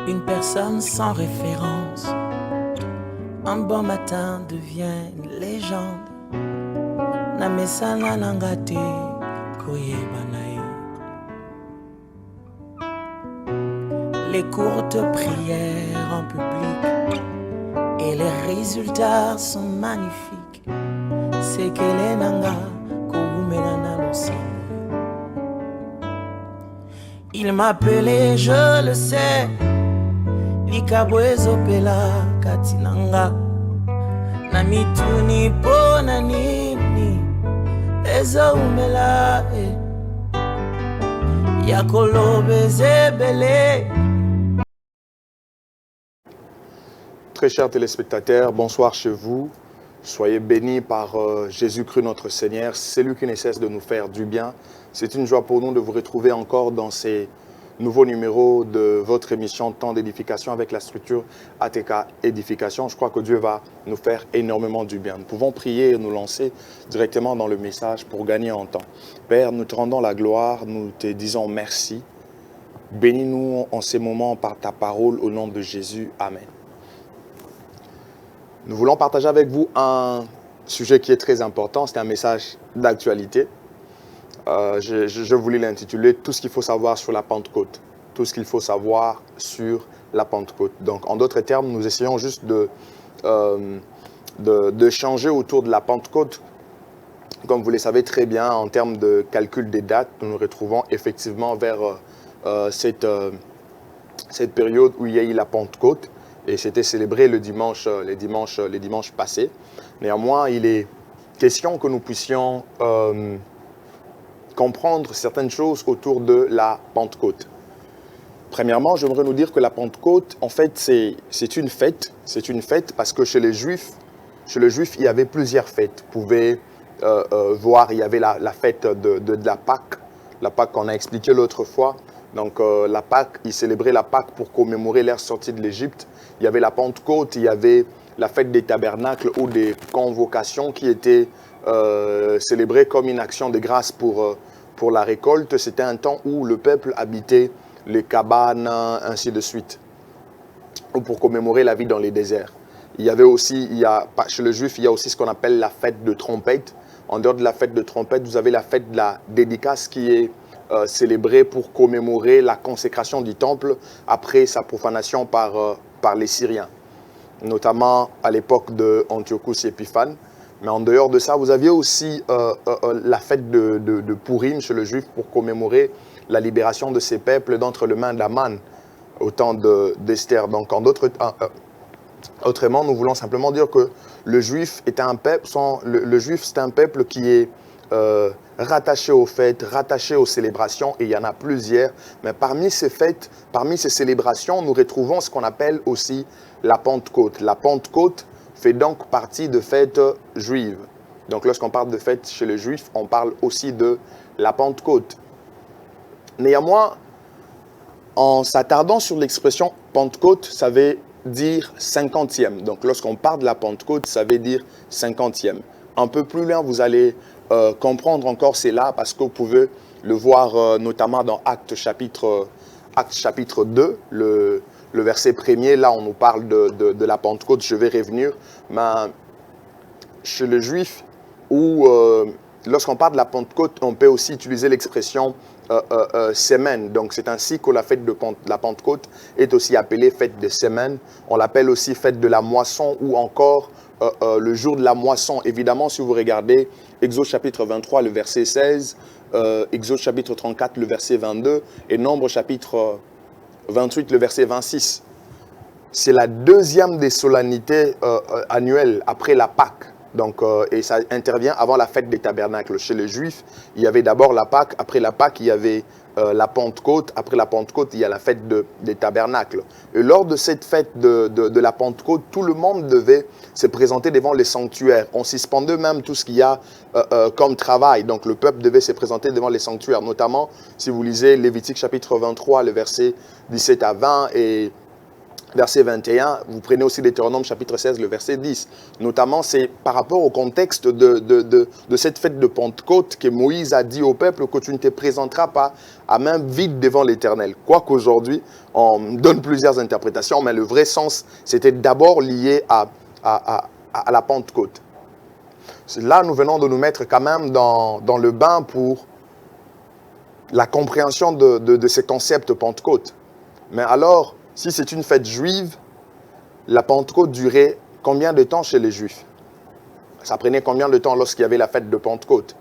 Une personne sans référence, un bon matin devient une légende. Namesana nangate koyebanae. Les courtes prières en public et les résultats sont magnifiques. C'est que les nanga koumenana l'ensemble. Il m'appelait, je le sais, Likabwezo pela katinanga. Namituni pona nini Eza umela Yakolobe zebele. Très chers téléspectateurs, bonsoir chez vous. Soyez bénis par Jésus-Christ notre Seigneur. C'est lui qui ne cesse de nous faire du bien. C'est une joie pour nous de vous retrouver encore dans ces nouveaux numéros de votre émission Temps d'édification avec la structure ATK Édification. Je crois que Dieu va nous faire énormément du bien. Nous pouvons prier et nous lancer directement dans le message pour gagner en temps. Père, nous te rendons la gloire, nous te disons merci. Bénis-nous en ces moments par ta parole au nom de Jésus. Amen. Nous voulons partager avec vous un sujet qui est très important. C'est un message d'actualité. Je voulais l'intituler « Tout ce qu'il faut savoir sur la Pentecôte ». Tout ce qu'il faut savoir sur la Pentecôte. Donc, en d'autres termes, nous essayons juste de changer autour de la Pentecôte. Comme vous le savez très bien, en termes de calcul des dates, nous nous retrouvons effectivement vers cette période où il y a eu la Pentecôte. Et c'était célébré les dimanches passés. Néanmoins, il est question que nous puissions comprendre certaines choses autour de la Pentecôte. Premièrement, j'aimerais nous dire que la Pentecôte, en fait, c'est une fête. C'est une fête parce que chez les Juifs, il y avait plusieurs fêtes. Vous pouvez voir, il y avait la fête de la Pâque. La Pâque qu'on a expliqué l'autre fois. Donc, la Pâque, ils célébraient la Pâque pour commémorer leur sortie de l'Égypte. Il y avait la Pentecôte, il y avait la fête des tabernacles ou des convocations qui étaient célébrées comme une action de grâce pour la récolte. C'était un temps où le peuple habitait les cabanes, ainsi de suite, ou pour commémorer la vie dans les déserts. Il y avait aussi, chez le juif, il y a aussi ce qu'on appelle la fête de trompette. En dehors de la fête de trompette, vous avez la fête de la dédicace qui est célébrée pour commémorer la consécration du temple après sa profanation par les Syriens, notamment à l'époque d'Antiochus Épiphane. Mais en dehors de ça, vous aviez aussi la fête de Pourim chez le juif pour commémorer la libération de ces peuples d'entre les mains d'Aman au temps d'Esther. Donc, autrement, nous voulons simplement dire que le juif était un peuple, c'est un peuple qui est rattaché aux fêtes, rattaché aux célébrations, et il y en a plusieurs. Mais parmi ces fêtes, parmi ces célébrations, nous retrouvons ce qu'on appelle aussi la Pentecôte. La Pentecôte fait donc partie de fêtes juives. Donc lorsqu'on parle de fêtes chez les Juifs, on parle aussi de la Pentecôte. Néanmoins, en s'attardant sur l'expression Pentecôte, ça veut dire 50e. Donc lorsqu'on parle de la Pentecôte, ça veut dire 50e. Un peu plus loin, vous allez comprendre encore cela parce que vous pouvez le voir notamment dans Actes chapitre 2, le verset 1er. Là, on nous parle de la Pentecôte, je vais revenir. Mais chez les Juifs, lorsqu'on parle de la Pentecôte, on peut aussi utiliser l'expression semaine. Donc, c'est ainsi que la fête de la Pentecôte est aussi appelée fête de semaine. On l'appelle aussi fête de la moisson ou encore le jour de la moisson. Évidemment, si vous regardez Exode chapitre 23, le verset 16, Exode chapitre 34, le verset 22 et Nombre chapitre 28, le verset 26. C'est la deuxième des solennités annuelles après la Pâque. Donc, et ça intervient avant la fête des tabernacles. Chez les Juifs, il y avait d'abord la Pâque. Après la Pâque, il y avait la Pentecôte. Après la Pentecôte, il y a la fête des tabernacles. Et lors de cette fête de la Pentecôte, tout le monde devait se présenter devant les sanctuaires. On suspendait même tout ce qu'il y a comme travail. Donc, le peuple devait se présenter devant les sanctuaires. Notamment, si vous lisez Lévitique chapitre 23, le verset 17 à 20 et verset 21, vous prenez aussi Deutéronome chapitre 16, le verset 10. Notamment, c'est par rapport au contexte de cette fête de Pentecôte que Moïse a dit au peuple que tu ne te présenteras pas à main vide devant l'Éternel. Quoiqu'aujourd'hui, on donne plusieurs interprétations, mais le vrai sens, c'était d'abord lié à la Pentecôte. Là, nous venons de nous mettre quand même dans le bain pour la compréhension de ces concepts Pentecôte. Mais alors, si c'est une fête juive, la Pentecôte durait combien de temps chez les Juifs? Ça prenait combien de temps lorsqu'il y avait la fête de Pentecôte?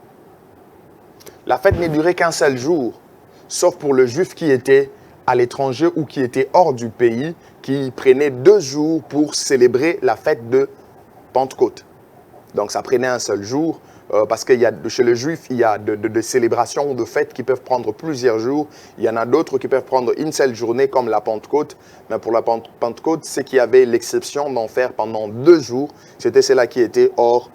La fête ne durait qu'un seul jour, sauf pour le Juif qui était à l'étranger ou qui était hors du pays, qui prenait 2 jours pour célébrer la fête de Pentecôte. Donc ça prenait un seul jour, parce que chez les Juifs, il y a de célébrations ou de fêtes qui peuvent prendre plusieurs jours. Il y en a d'autres qui peuvent prendre une seule journée, comme la Pentecôte. Mais pour la Pentecôte, c'est qu'il y avait l'exception d'en faire pendant 2 jours. C'était celle-là qui était hors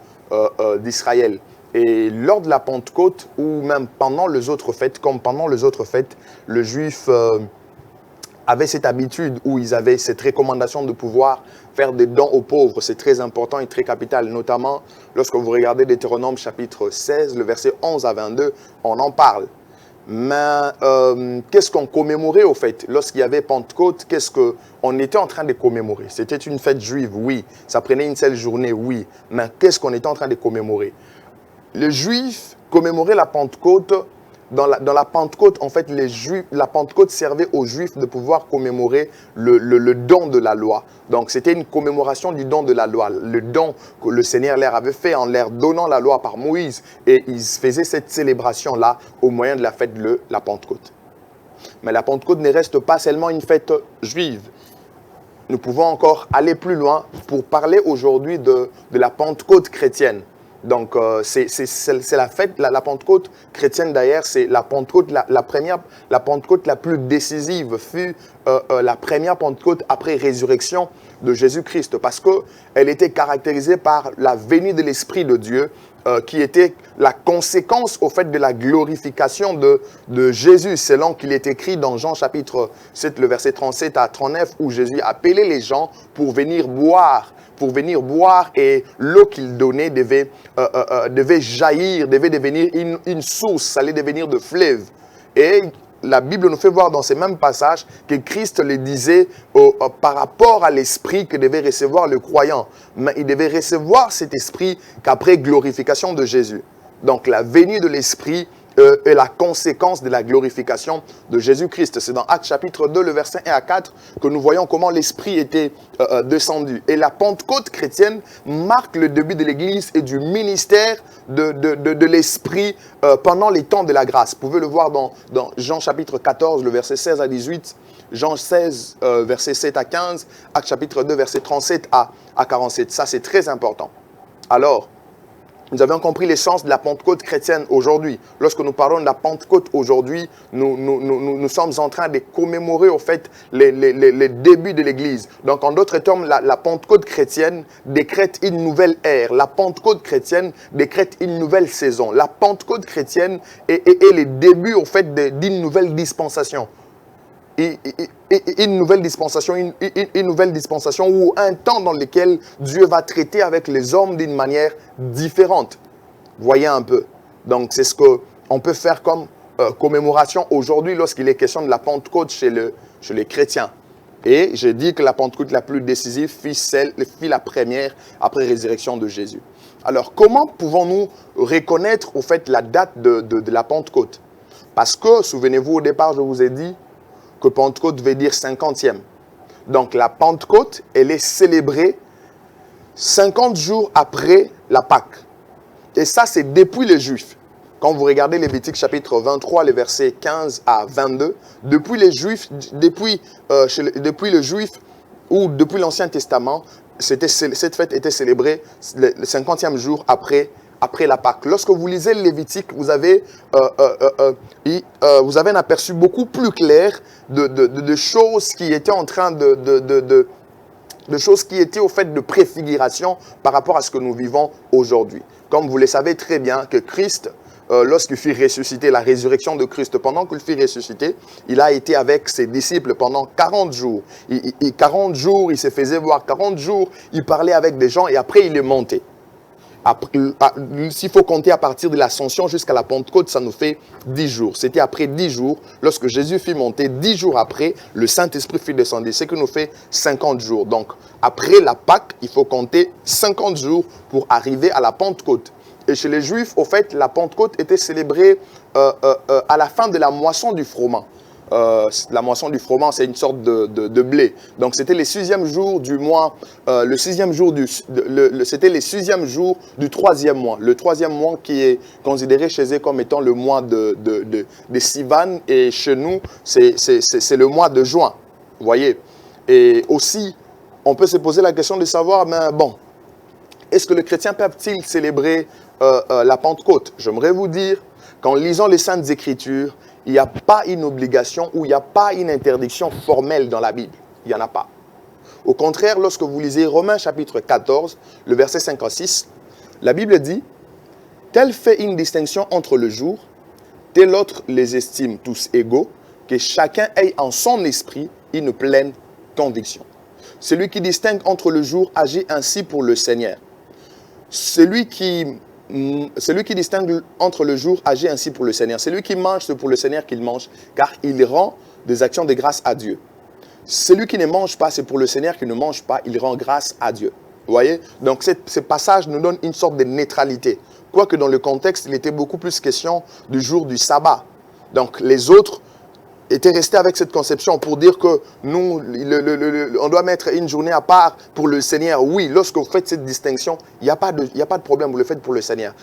d'Israël. Et lors de la Pentecôte, ou même pendant les autres fêtes, comme pendant les autres fêtes, le Juif avaient cette habitude où ils avaient cette recommandation de pouvoir faire des dons aux pauvres. C'est très important et très capital, notamment lorsque vous regardez Deutéronome chapitre 16, le verset 11 à 22, on en parle. Mais qu'est-ce qu'on commémorait au fait? Lorsqu'il y avait Pentecôte, qu'est-ce qu'on était en train de commémorer? C'était une fête juive, oui. Ça prenait une seule journée, oui. Mais qu'est-ce qu'on était en train de commémorer? Les Juifs commémoraient la Pentecôte. Dans la Pentecôte, en fait, la Pentecôte servait aux Juifs de pouvoir commémorer le don de la loi. Donc, c'était une commémoration du don de la loi, le don que le Seigneur leur avait fait en leur donnant la loi par Moïse. Et ils faisaient cette célébration-là au moyen de la fête de la Pentecôte. Mais la Pentecôte ne reste pas seulement une fête juive. Nous pouvons encore aller plus loin pour parler aujourd'hui de la Pentecôte chrétienne. Donc, c'est la fête, la Pentecôte chrétienne d'ailleurs, c'est la Pentecôte, la Pentecôte la plus décisive, fut la première Pentecôte après résurrection de Jésus-Christ, parce qu'elle était caractérisée par la venue de l'Esprit de Dieu, qui était la conséquence au fait de la glorification de Jésus, selon qu'il est écrit dans Jean chapitre 7, le verset 37 à 39, où Jésus appelait les gens pour venir boire et l'eau qu'il donnait devait jaillir, devait devenir une source, ça allait devenir de fleuve. Et la Bible nous fait voir dans ces mêmes passages que Christ le disait par rapport à l'esprit que devait recevoir le croyant. Mais il devait recevoir cet esprit qu'après glorification de Jésus. Donc la venue de l'esprit est la conséquence de la glorification de Jésus-Christ. C'est dans Actes chapitre 2, le verset 1 à 4, que nous voyons comment l'Esprit était descendu. Et la Pentecôte chrétienne marque le début de l'Église et du ministère de l'Esprit pendant les temps de la grâce. Vous pouvez le voir dans Jean chapitre 14, le verset 16 à 18, Jean 16, verset 7 à 15, Actes chapitre 2, verset 37 à 47. Ça, c'est très important. Alors, nous avons compris l'essence de la Pentecôte chrétienne aujourd'hui. Lorsque nous parlons de la Pentecôte aujourd'hui, nous sommes en train de commémorer au fait les débuts de l'Église. Donc en d'autres termes, la Pentecôte chrétienne décrète une nouvelle ère. La Pentecôte chrétienne décrète une nouvelle saison. La Pentecôte chrétienne est le début au fait d'une nouvelle dispensation. Une nouvelle dispensation ou un temps dans lequel Dieu va traiter avec les hommes d'une manière différente. Voyez un peu. Donc c'est ce qu'on peut faire comme commémoration aujourd'hui lorsqu'il est question de la Pentecôte chez les chrétiens. Et j'ai dit que la Pentecôte la plus décisive fut la première après la résurrection de Jésus. Alors comment pouvons-nous reconnaître au fait la date de la Pentecôte? Parce que, souvenez-vous, au départ, je vous ai dit que Pentecôte veut dire 50e. Donc la Pentecôte, elle est célébrée 50 jours après la Pâque. Et ça, c'est depuis les Juifs. Quand vous regardez Lévitique chapitre 23, les versets 15 à 22, depuis les Juifs ou depuis l'Ancien Testament, cette fête était célébrée le 50e jour après la Pâque. Lorsque vous lisez le Lévitique, vous avez un aperçu beaucoup plus clair de choses qui étaient en train de choses qui étaient au fait de préfiguration par rapport à ce que nous vivons aujourd'hui. Comme vous le savez très bien que Christ lorsqu'il fut ressuscité, la résurrection de Christ, pendant qu'il fut ressuscité, il a été avec ses disciples pendant 40 jours. 40 jours, il se faisait voir, 40 jours, il parlait avec des gens et après il est monté. S'il faut compter à partir de l'ascension jusqu'à la Pentecôte, ça nous fait 10 jours. C'était après 10 jours, lorsque Jésus fut monté, 10 jours après, le Saint-Esprit fut descendu. Ce qui nous fait 50 jours. Donc, après la Pâque, il faut compter 50 jours pour arriver à la Pentecôte. Et chez les Juifs, au fait, la Pentecôte était célébrée à la fin de la moisson du froment. La moisson du froment, c'est une sorte de blé. Donc, c'était les 6e jours du mois, c'était les 6e jours du 3e mois. Le 3e mois qui est considéré chez eux comme étant le mois de Sivan. Et chez nous, c'est le mois de juin. Vous voyez. Et aussi, on peut se poser la question de savoir, mais bon, est-ce que les chrétiens peuvent-ils célébrer la Pentecôte? J'aimerais vous dire qu'en lisant les Saintes Écritures, il n'y a pas une obligation ou il n'y a pas une interdiction formelle dans la Bible. Il n'y en a pas. Au contraire, lorsque vous lisez Romains chapitre 14, le verset 56, la Bible dit « Tel fait une distinction entre le jour, tel autre les estime tous égaux, que chacun ait en son esprit une pleine conviction. Celui qui distingue entre le jour agit ainsi pour le Seigneur. Celui qui distingue entre le jour agit ainsi pour le Seigneur. Celui qui mange, c'est pour le Seigneur qu'il mange, car il rend des actions de grâce à Dieu. Celui qui ne mange pas, c'est pour le Seigneur qui ne mange pas, il rend grâce à Dieu. Vous voyez? Donc, ce passage nous donne une sorte de neutralité. Quoique dans le contexte, il était beaucoup plus question du jour du sabbat. Donc, les autres étaient restés avec cette conception pour dire que nous, on doit mettre une journée à part pour le Seigneur. Oui, lorsque vous faites cette distinction, il n'y a pas de problème, vous le faites pour le Seigneur.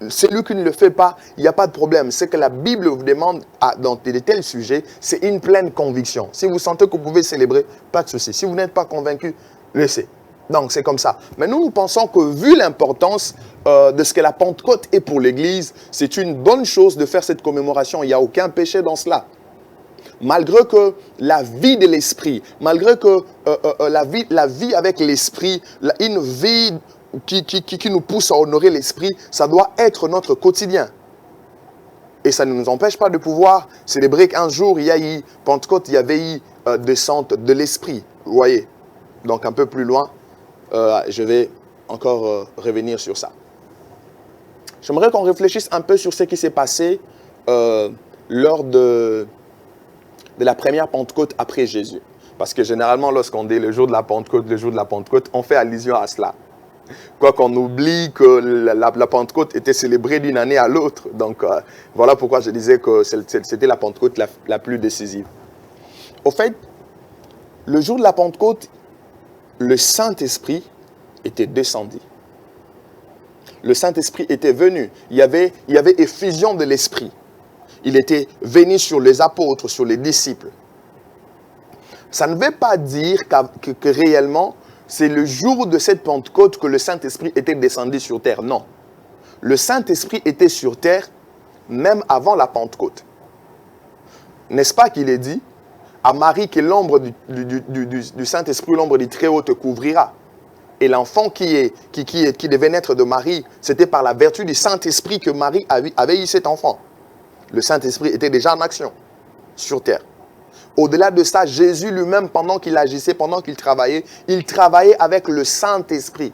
Celui qui ne le fait pas, il n'y a pas de problème. Ce que la Bible vous demande dans de tels sujets, c'est une pleine conviction. Si vous sentez que vous pouvez célébrer, pas de souci. Si vous n'êtes pas convaincu, laissez. Donc, c'est comme ça. Mais nous pensons que vu l'importance de ce que la Pentecôte est pour l'Église, c'est une bonne chose de faire cette commémoration. Il n'y a aucun péché dans cela. Malgré que la vie de l'esprit, malgré que la vie avec l'esprit, une vie qui nous pousse à honorer l'esprit, ça doit être notre quotidien. Et ça ne nous empêche pas de pouvoir célébrer qu'un jour, il y a eu Pentecôte, il y avait eu descente de l'esprit. Vous voyez? Donc un peu plus loin, je vais encore revenir sur ça. J'aimerais qu'on réfléchisse un peu sur ce qui s'est passé lors de la première Pentecôte après Jésus. Parce que généralement, lorsqu'on dit le jour de la Pentecôte, on fait allusion à cela. Quoiqu'on oublie que la Pentecôte était célébrée d'une année à l'autre. Donc, voilà pourquoi je disais que c'était la Pentecôte la plus décisive. Au fait, le jour de la Pentecôte, le Saint-Esprit était descendu. Le Saint-Esprit était venu. Il y avait effusion de l'Esprit. Il était venu sur les apôtres, sur les disciples. Ça ne veut pas dire que réellement, c'est le jour de cette Pentecôte que le Saint-Esprit était descendu sur terre. Non. Le Saint-Esprit était sur terre même avant la Pentecôte. N'est-ce pas qu'il est dit à Marie que l'ombre du Saint-Esprit, l'ombre du Très-Haut te couvrira. Et l'enfant qui devait naître de Marie, c'était par la vertu du Saint-Esprit que Marie avait eu cet enfant. Le Saint-Esprit était déjà en action sur terre. Au-delà de ça, Jésus lui-même, pendant qu'il agissait, pendant qu'il travaillait avec le Saint-Esprit.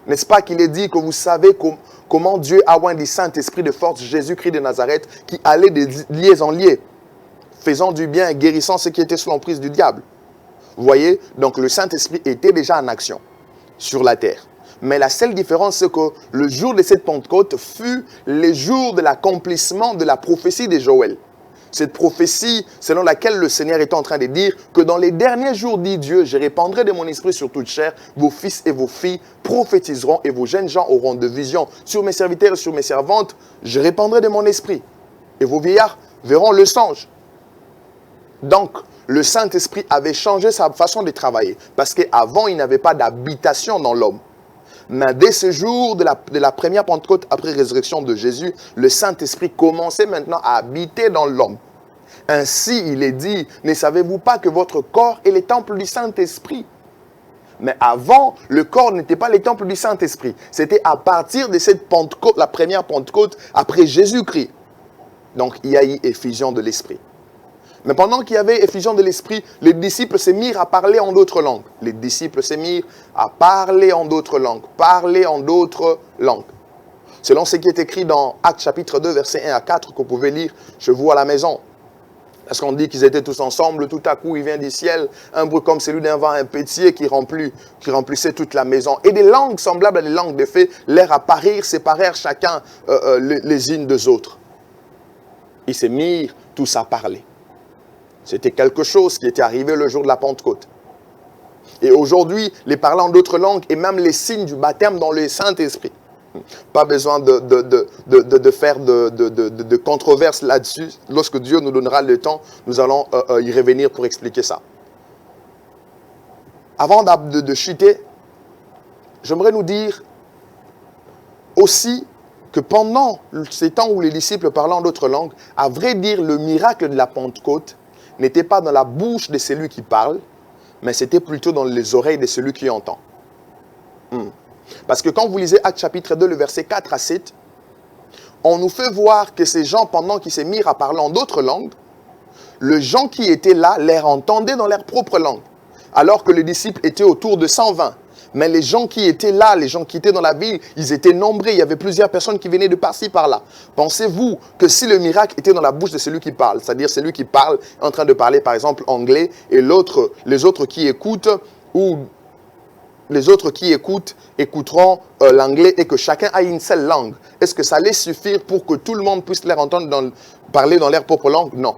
N'est-ce pas qu'il est dit que vous savez comment Dieu a oint du Saint-Esprit de force Jésus-Christ de Nazareth qui allait de lieu en lieu, faisant du bien et guérissant ceux qui étaient sous l'emprise du diable. Vous voyez, donc le Saint-Esprit était déjà en action sur la terre. Mais la seule différence, c'est que le jour de cette Pentecôte fut le jour de l'accomplissement de la prophétie de Joël. Cette prophétie selon laquelle le Seigneur est en train de dire que dans les derniers jours, dit Dieu, je répandrai de mon esprit sur toute chair, vos fils et vos filles prophétiseront et vos jeunes gens auront de visions. Sur mes serviteurs et sur mes servantes, je répandrai de mon esprit. Et vos vieillards verront le songe. Donc, le Saint-Esprit avait changé sa façon de travailler. Parce qu'avant, il n'avait pas d'habitation dans l'homme. Mais dès ce jour de la première Pentecôte après la résurrection de Jésus, le Saint-Esprit commençait maintenant à habiter dans l'homme. Ainsi, il est dit, ne savez-vous pas que votre corps est le temple du Saint-Esprit? Mais avant, le corps n'était pas les temples du Saint-Esprit. C'était à partir de cette Pentecôte, la première Pentecôte, après Jésus-Christ. Donc, il y a eu effusion de l'Esprit. Mais pendant qu'il y avait effusion de l'Esprit, les disciples se mirent à parler en d'autres langues. Les disciples se mirent à parler en d'autres langues. Parler en d'autres langues. Selon ce qui est écrit dans Actes chapitre 2, versets 1 à 4, que vous pouvez lire chez vous à la maison. Parce qu'on dit qu'ils étaient tous ensemble, tout à coup il vient du ciel, un bruit comme celui d'un vent impétueux qui remplissait toute la maison. Et des langues semblables à des langues de fées leur apparurent, séparèrent chacun les unes des autres. Ils se mirent tous à parler. C'était quelque chose qui était arrivé le jour de la Pentecôte. Et aujourd'hui, les parlants d'autres langues et même les signes du baptême dans le Saint-Esprit. Pas besoin de faire de controverse là-dessus. Lorsque Dieu nous donnera le temps, nous allons y revenir pour expliquer ça. Avant de chuter, j'aimerais nous dire aussi que pendant ces temps où les disciples parlaient en d'autres langues, à vrai dire, le miracle de la Pentecôte n'était pas dans la bouche de celui qui parle, mais c'était plutôt dans les oreilles de celui qui entend. Parce que quand vous lisez Actes chapitre 2, le verset 4 à 7, on nous fait voir que ces gens, pendant qu'ils se mirent à parler en d'autres langues, les gens qui étaient là les entendaient dans leur propre langue. Alors que les disciples étaient autour de 120. Mais les gens qui étaient là, les gens qui étaient dans la ville, ils étaient nombreux. Il y avait plusieurs personnes qui venaient de par-ci, par-là. Pensez-vous que si le miracle était dans la bouche de celui qui parle, c'est-à-dire celui qui parle, en train de parler par exemple anglais, et les autres qui écoutent, ou les autres qui écouteront l'anglais et que chacun a une seule langue. Est-ce que ça allait suffire pour que tout le monde puisse les entendre parler dans leur propre langue? Non.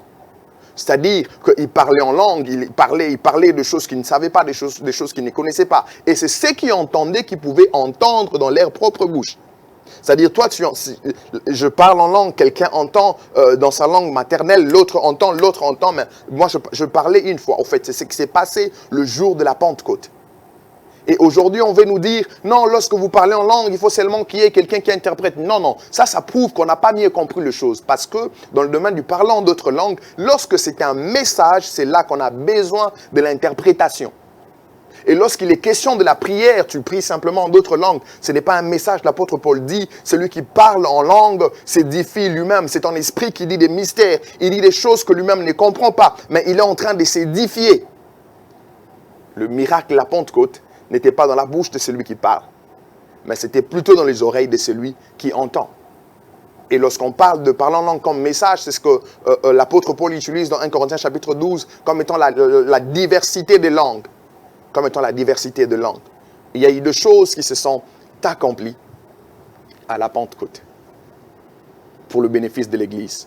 C'est-à-dire qu'ils parlaient en langue, ils parlaient de choses qu'ils ne savaient pas, des choses qu'ils ne connaissaient pas. Et c'est ceux qui entendaient qui pouvaient entendre dans leur propre bouche. C'est-à-dire, toi, je parle en langue, quelqu'un entend dans sa langue maternelle, l'autre entend, mais moi, je parlais une fois. En fait, c'est ce qui s'est passé le jour de la Pentecôte. Et aujourd'hui, on veut nous dire, non, lorsque vous parlez en langue, il faut seulement qu'il y ait quelqu'un qui interprète. Non, non, ça prouve qu'on n'a pas mieux compris les choses. Parce que dans le domaine du parlant d'autres langues, lorsque c'est un message, c'est là qu'on a besoin de l'interprétation. Et lorsqu'il est question de la prière, tu pries simplement en d'autres langues. Ce n'est pas un message, l'apôtre Paul dit, celui qui parle en langue s'édifie lui-même. C'est ton esprit qui dit des mystères. Il dit des choses que lui-même ne comprend pas, mais il est en train de s'édifier. Le miracle de la Pentecôte n'était pas dans la bouche de celui qui parle, mais c'était plutôt dans les oreilles de celui qui entend. Et lorsqu'on parle de parler en langue comme message, c'est ce que l'apôtre Paul utilise dans 1 Corinthiens chapitre 12 comme étant la diversité des langues. Comme étant la diversité de langues. Il y a eu des choses qui se sont accomplies à la Pentecôte pour le bénéfice de l'Église.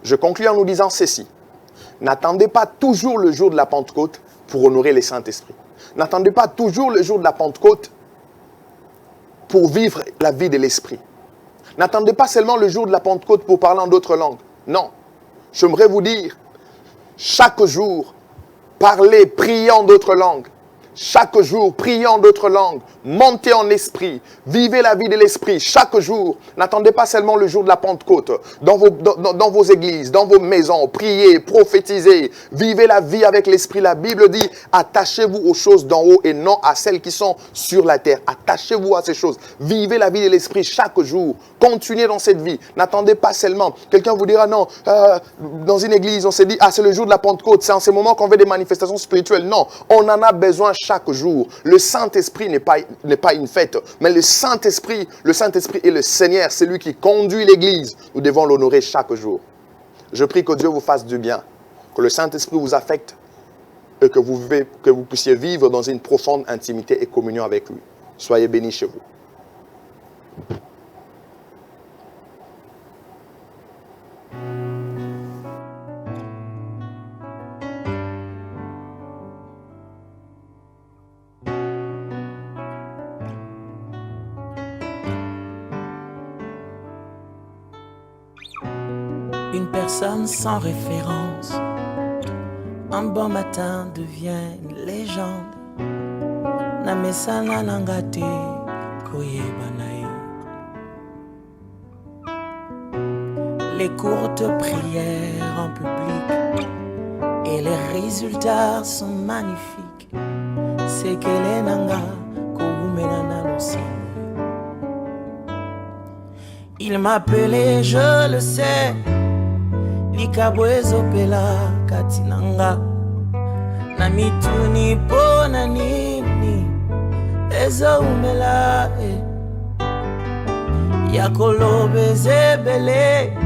Je conclue en nous disant ceci. N'attendez pas toujours le jour de la Pentecôte pour honorer le Saint-Esprit. N'attendez pas toujours le jour de la Pentecôte pour vivre la vie de l'Esprit. N'attendez pas seulement le jour de la Pentecôte pour parler en d'autres langues. Non. J'aimerais vous dire, chaque jour, parlez, priez en d'autres langues. Chaque jour, priez en d'autres langues. Montez en esprit. Vivez la vie de l'esprit chaque jour. N'attendez pas seulement le jour de la Pentecôte. Dans vos églises, dans vos maisons, priez, prophétisez. Vivez la vie avec l'esprit. La Bible dit, attachez-vous aux choses d'en haut et non à celles qui sont sur la terre. Attachez-vous à ces choses. Vivez la vie de l'esprit chaque jour. Continuez dans cette vie. N'attendez pas seulement. Quelqu'un vous dira, non, dans une église, on s'est dit, c'est le jour de la Pentecôte. C'est en ce moment qu'on veut des manifestations spirituelles. Non, on en a besoin chaque jour. Le Saint-Esprit n'est pas une fête, mais le Saint-Esprit est le Seigneur, c'est lui qui conduit l'Église. Nous devons l'honorer chaque jour. Je prie que Dieu vous fasse du bien, que le Saint-Esprit vous affecte et que vous puissiez vivre dans une profonde intimité et communion avec lui. Soyez bénis chez vous. Une personne sans référence, un bon matin devient une légende. Namesana nangate koyebanae. Les courtes prières en public et les résultats sont magnifiques. sekele nanga koumela na losimbo. Il m'appelait, je le sais, likabo ezopela katinanga. Na mituni pona nini ezoumela yakolobe zebele